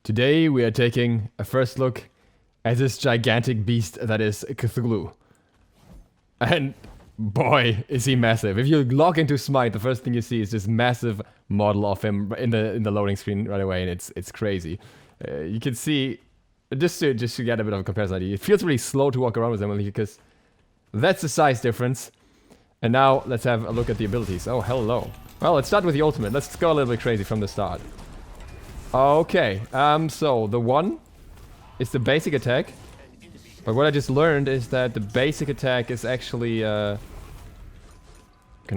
Today we are taking a first look at this gigantic beast that is Cthulhu. And boy, is he massive. If you log into SMITE, the first thing you see is this massive model of him in the loading screen right away, and it's crazy. You can see, just to get a bit of a comparison idea, it feels really slow to walk around with him because that's the size difference. And now let's have a look at the abilities. Oh, hello. Well, let's start with the ultimate. Let's go a little bit crazy from the start. Okay, so the one is the basic attack. But what I just learned is that the basic attack is actually, Can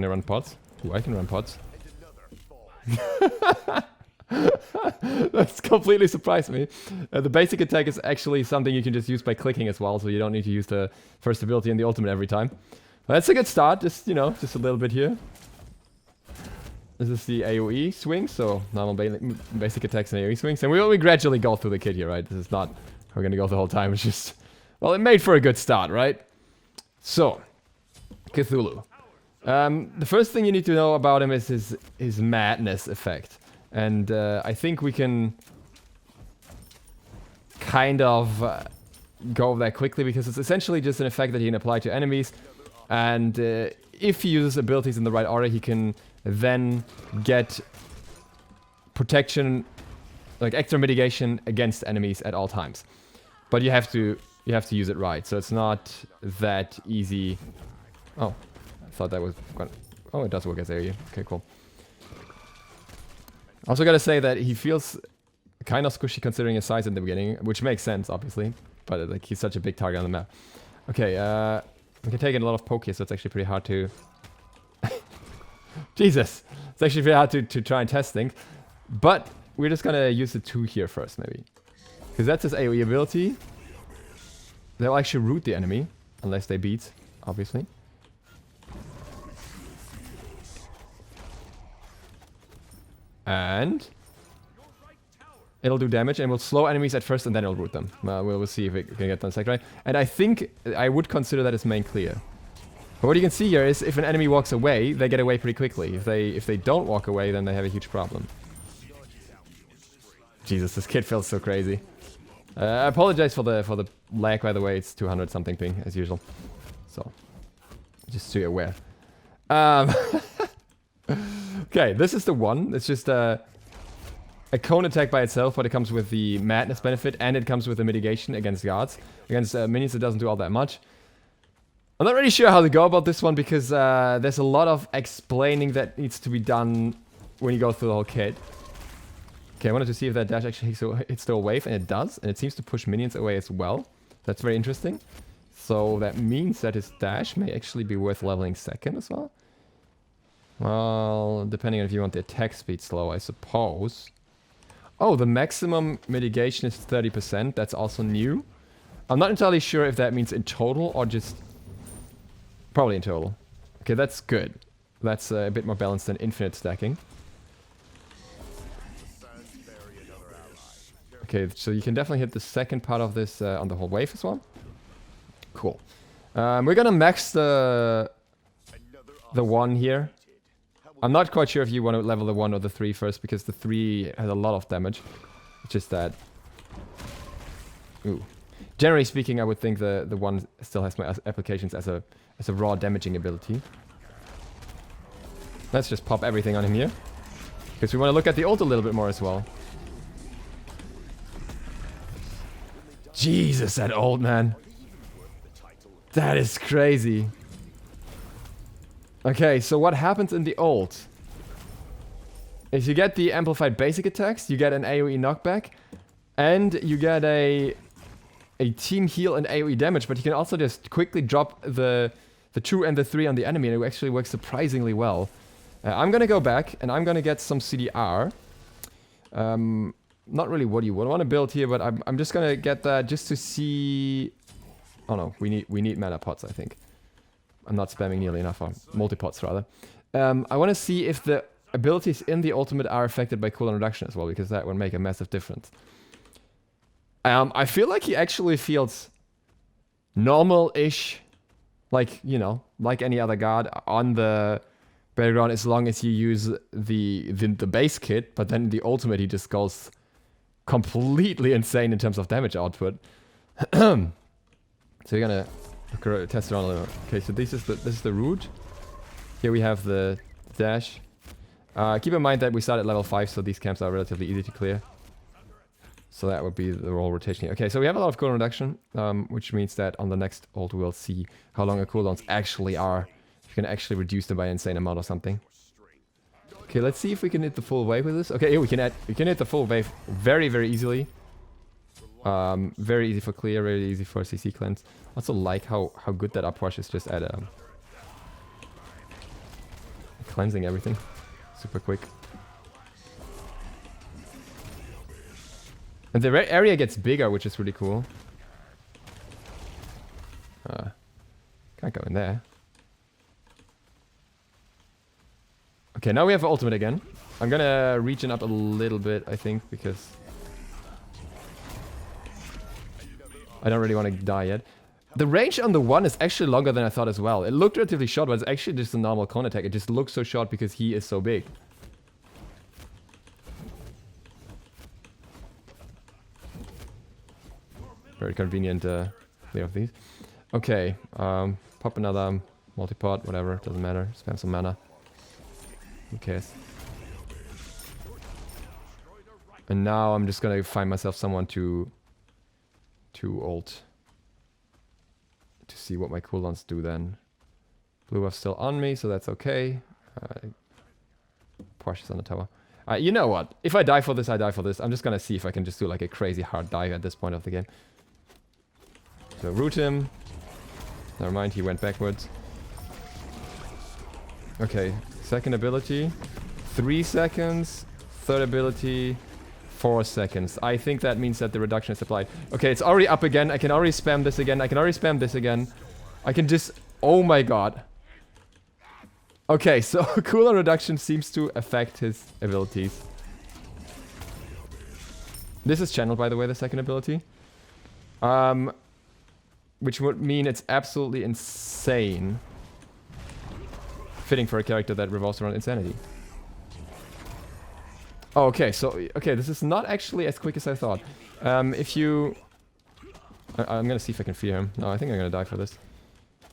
I run pods? Ooh, I can run pods. That's completely surprised me. The basic attack is actually something you can just use by clicking as well, so you don't need to use the first ability and the ultimate every time. But that's a good start, just, you know, just a little bit here. This is the AoE swing, so normal basic attacks and AoE swings. And we gradually go through the kit here, right? This is not, we're gonna go the whole time, it's just, well, it made for a good start, right? So, Cthulhu. The first thing you need to know about him is his madness effect. And I think we can kind of go over that quickly because it's essentially just an effect that he can apply to enemies. And if he uses abilities in the right order, he can then get protection, like extra mitigation against enemies at all times. But you have to use it right, so it's not that easy. Oh, I thought that was gonna, oh, it does work as area. Okay, cool. Also gotta say that he feels kind of squishy considering his size in the beginning, which makes sense, obviously. But like he's such a big target on the map. Okay, we can take in a lot of poke here, so it's actually pretty hard to... Jesus! It's actually pretty hard to try and test things. But we're just gonna use the 2 here first, maybe. Because that's his AoE ability. They'll actually root the enemy, unless they beat, obviously. And it'll do damage and will slow enemies at first and then it'll root them. We'll see if it can get done second right. And I think I would consider that as main clear. But what you can see here is if an enemy walks away, they get away pretty quickly. If they don't walk away, then they have a huge problem. Jesus, this kid feels so crazy. I apologize for the lag, by the way. It's 200 something ping as usual. So just so you're aware. Okay, this is the one. It's just a cone attack by itself, but it comes with the madness benefit, and it comes with the mitigation against guards. Against minions, it doesn't do all that much. I'm not really sure how to go about this one, because there's a lot of explaining that needs to be done when you go through the whole kit. Okay, I wanted to see if that dash actually hits the wave, and it does, and it seems to push minions away as well. That's very interesting. So that means that his dash may actually be worth leveling second as well. Well, depending on if you want the attack speed slow, I suppose. Oh, the maximum mitigation is 30%. That's also new. I'm not entirely sure if that means in total or just... Probably in total. Okay, that's good. That's a bit more balanced than infinite stacking. Okay, so you can definitely hit the second part of this on the whole wave as well. Cool. We're gonna max the 1 here. I'm not quite sure if you want to level the 1 or the 3 first, because the 3 has a lot of damage. It's just that... Ooh. Generally speaking, I would think the 1 still has my applications as a raw damaging ability. Let's just pop everything on him here. Because we want to look at the ult a little bit more as well. Jesus, that ult, man. That is crazy. Okay, so what happens in the ult is you get the amplified basic attacks, you get an AoE knockback, and you get a team heal and AoE damage, but you can also just quickly drop the 2 and the 3 on the enemy, and it actually works surprisingly well. I'm gonna go back, and I'm gonna get some CDR. Not really what you would want to build here, but I'm just gonna get that just to see... Oh no, we need mana pots, I think. I'm not spamming nearly enough, or multi-pots rather. I want to see if the abilities in the ultimate are affected by cooldown reduction as well, because that would make a massive difference. I feel like he actually feels normal-ish, like, you know, like any other guard on the battleground, as long as you use the base kit, but then the ultimate he just goes completely insane in terms of damage output. So we're gonna test around a little. Okay, so this is the route. Here we have the dash. Keep in mind that we start at level 5, so these camps are relatively easy to clear. So that would be the roll rotation. Okay, so we have a lot of cooldown reduction, which means that on the next ult we'll see how long our cooldowns actually are. You can actually reduce them by an insane amount or something. Okay, let's see if we can hit the full wave with this. Okay, yeah, we can hit the full wave very, very easily. Very easy for clear, very easy for CC cleanse. Also like how good that upwash is just at cleansing everything. Super quick. And the area gets bigger, which is really cool. Can't go in there. Okay, now we have ultimate again. I'm gonna regen up a little bit, I think, because I don't really want to die yet. The range on the 1 is actually longer than I thought as well. It looked relatively short, but it's actually just a normal cone attack. It just looks so short because he is so big. Very convenient clear of these. Okay, pop another multipod, whatever, doesn't matter. Spam some mana. Who cares? And now I'm just gonna find myself someone to ult. To see what my cooldowns do then. Blue buff's still on me, so that's okay. Porsche is on the tower. You know what? If I die for this, I die for this. I'm just gonna see if I can just do like a crazy hard dive at this point of the game. So root him. Never mind, he went backwards. Okay, second ability. 3 seconds. Third ability. 4 seconds. I think that means that the reduction is applied. Okay, it's already up again. I can already spam this again. I can already spam this again. I can just... Oh my god. Okay, so cooldown reduction seems to affect his abilities. This is channeled, by the way, the second ability. Which would mean it's absolutely insane. Fitting for a character that revolves around insanity. Oh, okay, so, okay, this is not actually as quick as I thought. If you... I'm gonna see if I can fear him. No, I think I'm gonna die for this.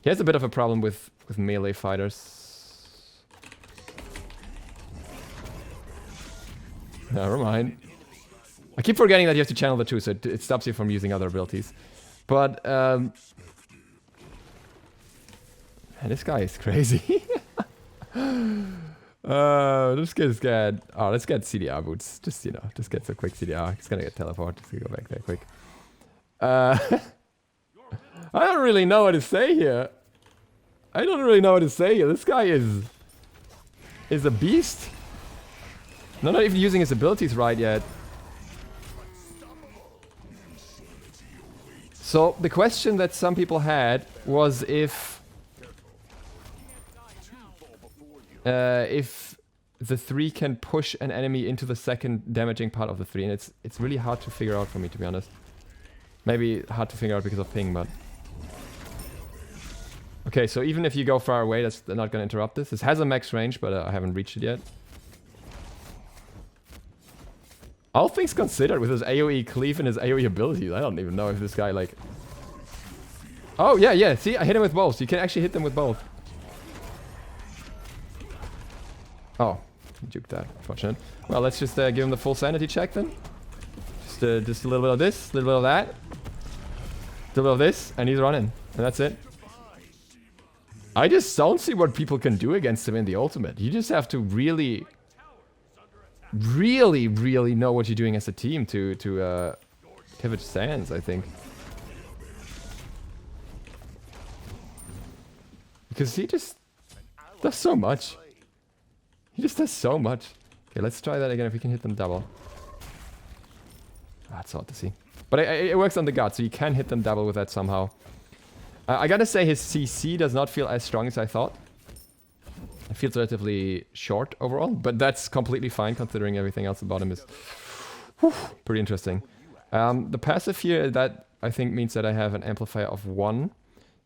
He has a bit of a problem with melee fighters. Never mind. I keep forgetting that you have to channel the 2, so it stops you from using other abilities. But, man, this guy is crazy. Let's get oh, let's get CDR boots. Just, you know, just get some quick CDR. He's gonna get teleport. Just go back there quick. I don't really know what to say here. This guy is a beast. Not even using his abilities right yet. So the question that some people had was if the 3 can push an enemy into the second damaging part of the 3, and it's really hard to figure out for me, to be honest. Maybe hard to figure out because of ping, but... Okay, so even if you go far away, that's not gonna interrupt this. This has a max range, but I haven't reached it yet. All things considered, with his AoE cleave and his AoE abilities, I don't even know if this guy, like... Oh, yeah, see? I hit him with both. You can actually hit them with both. Oh, juke that. Unfortunate. Well, let's just give him the full sanity check then. Just a little bit of this, a little bit of that. A little bit of this, and he's running. And that's it. I just don't see what people can do against him in the ultimate. You just have to really know what you're doing as a team to give it stands, I think. Because he just does so much. He just does so much. Okay, let's try that again if we can hit them double. That's hard to see. But it works on the guard, so you can hit them double with that somehow. I gotta say his CC does not feel as strong as I thought. It feels relatively short overall, but that's completely fine considering everything else about him is pretty interesting. The passive here, that I think means that I have an amplifier of 1.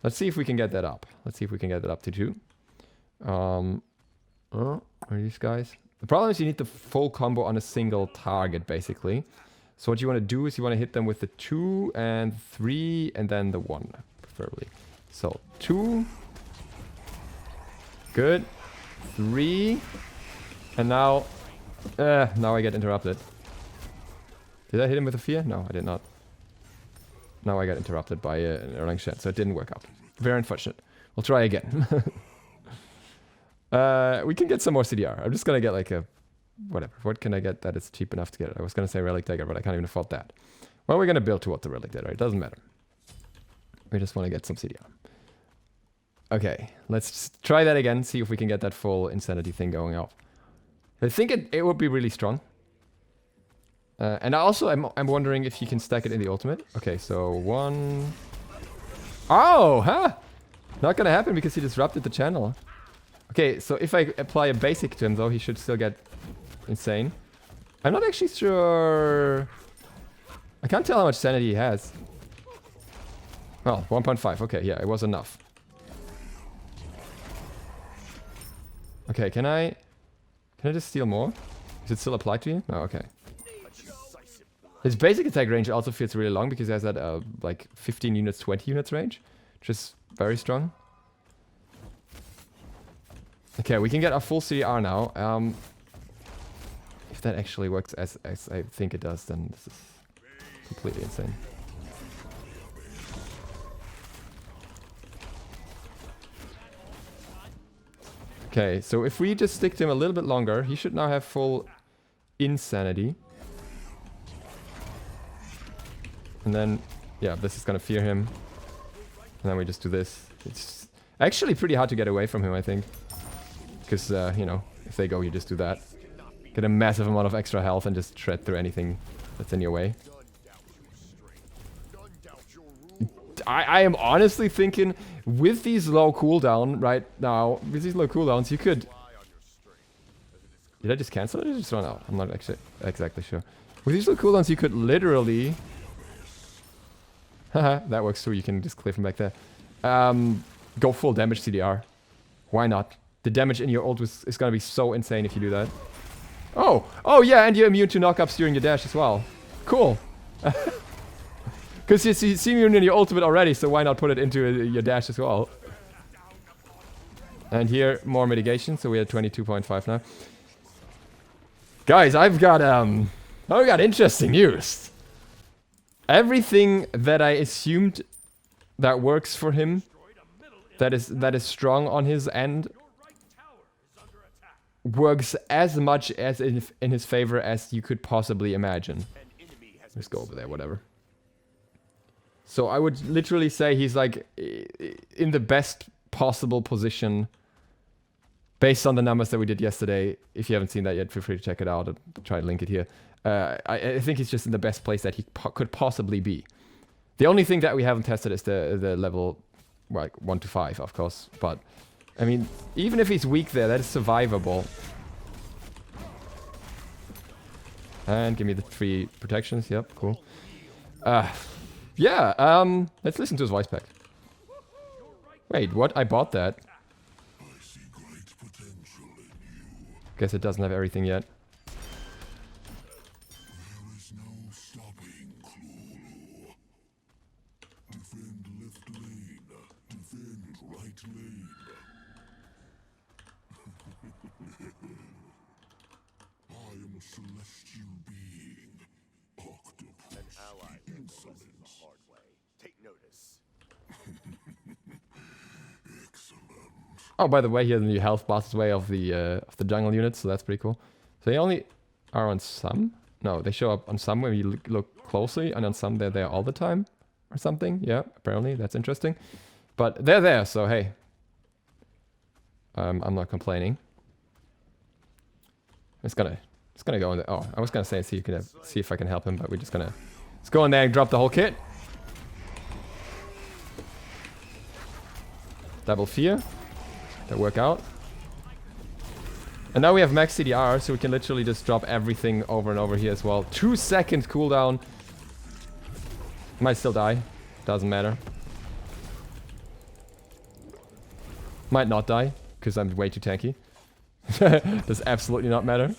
Let's see if we can get that up. Let's see if we can get that up to 2. Are these guys? The problem is you need the full combo on a single target, basically. So what you want to do is you want to hit them with the 2 and 3 and then the 1, preferably. So 2. Good. 3. And now I get interrupted. Did I hit him with a fear? No, I did not. Now I got interrupted by an Erlang shed, so it didn't work out. Very unfortunate. We'll try again. We can get some more CDR. I'm just gonna get like a... whatever. What can I get that is cheap enough to get it? I was gonna say Relic Dagger, but I can't even afford that. Well, we're gonna build toward the Relic Dagger. It doesn't matter. We just want to get some CDR. Okay, let's try that again. See if we can get that full insanity thing going out. I think it would be really strong. And also, I'm wondering if you can stack it in the ultimate. Okay, so 1... Oh, huh? Not gonna happen because he disrupted the channel. Okay, so if I apply a basic to him, though, he should still get insane. I'm not actually sure... I can't tell how much sanity he has. Well, 1.5. Okay, yeah, it was enough. Okay, can I just steal more? Is it still applied to you? No, okay. His basic attack range also feels really long because he has that like 15 units, 20 units range, which is very strong. Okay, we can get our full CR now. If that actually works as I think it does, then this is completely insane. Okay, so if we just stick to him a little bit longer, he should now have full insanity. And then, yeah, this is gonna fear him. And then we just do this. It's actually pretty hard to get away from him, I think. Because, you know, if they go, you just do that. Get a massive amount of extra health and just shred through anything that's in your way. I am honestly thinking, with these low cooldown right now, with these low cooldowns, you could... Did I just cancel it or just run out? I'm not actually exactly sure. With these low cooldowns, you could literally... Haha, that works too. You can just clear from back there. Go full damage CDR. Why not? The damage in your ult is gonna be so insane if you do that. Oh! Oh yeah, and you're immune to knockups during your dash as well. Cool. Because you see immune in your ultimate already, so why not put it into your dash as well? And here, more mitigation, so we're at 22.5 now. Guys, I've got interesting news. Everything that I assumed that works for him, that is strong on his end, works as much as in his favor as you could possibly imagine. Let's go over there, whatever. So I would literally say he's like in the best possible position based on the numbers that we did yesterday. If you haven't seen that yet, feel free to check it out. I'll try to link it here. I think he's just in the best place that he could possibly be. The only thing that we haven't tested is the level, like 1 to 5, of course. But I mean, even if he's weak there, that is survivable. And give me the 3 protections. Yep, cool. Yeah, let's listen to his voice pack. Wait, what? I bought that. Guess it doesn't have everything yet. There is no stopping Cthulhu. Defend left lane, defend right lane. I am a celestial being, octopus. An ally may listen the hard way. Take notice. Excellent. Oh, by the way, he has a new health boss way of the jungle units, so that's pretty cool. So they only are on some? No, they show up on some when you look closely, and on some they're there all the time, or something. Yeah, apparently that's interesting. But they're there, so hey, I'm not complaining. It's gonna go in there. Oh, I was gonna say see if I can help him, but we're just gonna let's go in there and drop the whole kit. Double fear. That work out. And now we have max CDR, so we can literally just drop everything over and over here as well. 2-second cooldown. Might still die. Doesn't matter. Might not die, because I'm way too tanky. Does absolutely not matter.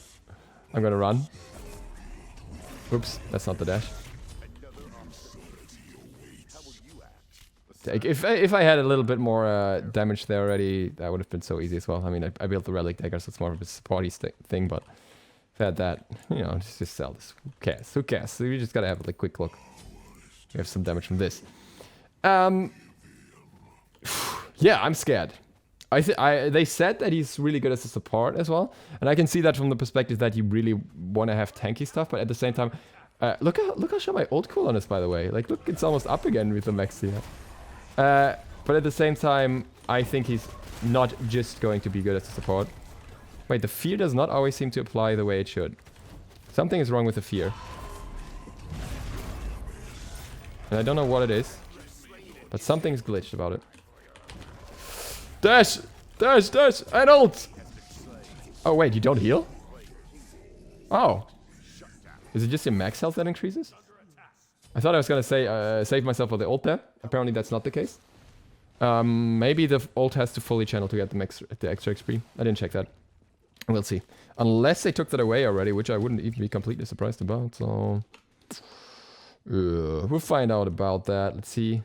I'm gonna run. Oops, that's not the dash. How will you act? Like, if I had a little bit more damage there already, that would have been so easy as well. I mean, I built the relic dagger, so it's more of a supporty thing, but if I had that, you know, just sell this. Who cares? Who cares? So you just gotta have a like, quick look. We have some damage from this. Yeah, I'm scared. They said that he's really good as a support as well, and I can see that from the perspective that you really want to have tanky stuff, but at the same time, look how short my ult cooldown is, by the way. Like, look, it's almost up again with the max here. But at the same time, I think he's not just going to be good as a support. Wait, the fear does not always seem to apply the way it should. Something is wrong with the fear. And I don't know what it is, but something's glitched about it. Dash! Dash! Dash! And ult! Oh wait, you don't heal? Oh. Is it just your max health that increases? I thought I was gonna say save myself for the ult there. Apparently that's not the case. Maybe the ult has to fully channel to get the extra XP. I didn't check that. We'll see. Unless they took that away already, which I wouldn't even be completely surprised about, so... we'll find out about that. Let's see.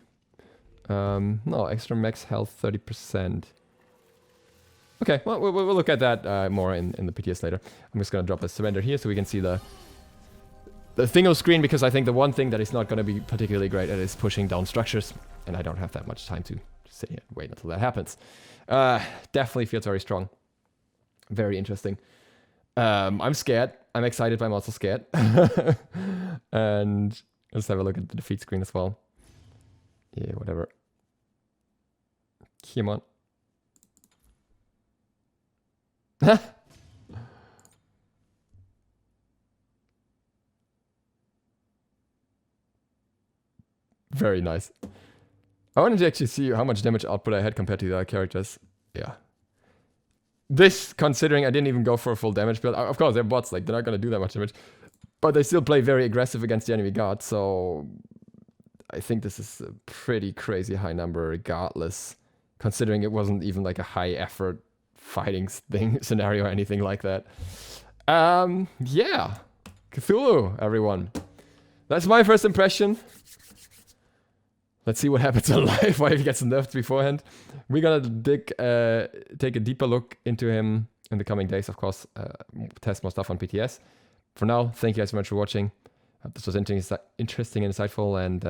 No, extra max health 30%. Okay, well, we'll look at that more in the PTS later. I'm just gonna drop a surrender here so we can see the thingo screen, because I think the one thing that is not gonna be particularly great at is pushing down structures, and I don't have that much time to sit here and wait until that happens. Definitely feels very strong. Very interesting. I'm scared. I'm excited, but I'm also scared. And let's have a look at the defeat screen as well. Yeah, whatever. Come on. Very nice. I wanted to actually see how much damage output I had compared to the other characters. Yeah. This, considering I didn't even go for a full damage build. Of course, they're bots, like, they're not gonna do that much damage. But they still play very aggressive against the enemy guard, so... I think this is a pretty crazy high number regardless. Considering it wasn't even like a high effort fighting scenario or anything like that. Yeah. Cthulhu, everyone. That's my first impression. Let's see what happens in life, why he gets nerfed beforehand. We're gonna take a deeper look into him in the coming days, of course. Test more stuff on PTS. For now, thank you guys so much for watching. Hope this was interesting and insightful, and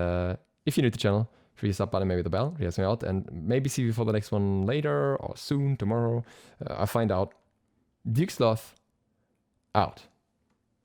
if you're new to the channel, hit the sub button, maybe the bell, helps me out, and maybe see you for the next one later, or soon, tomorrow. I'll find out. Duke Sloth, out.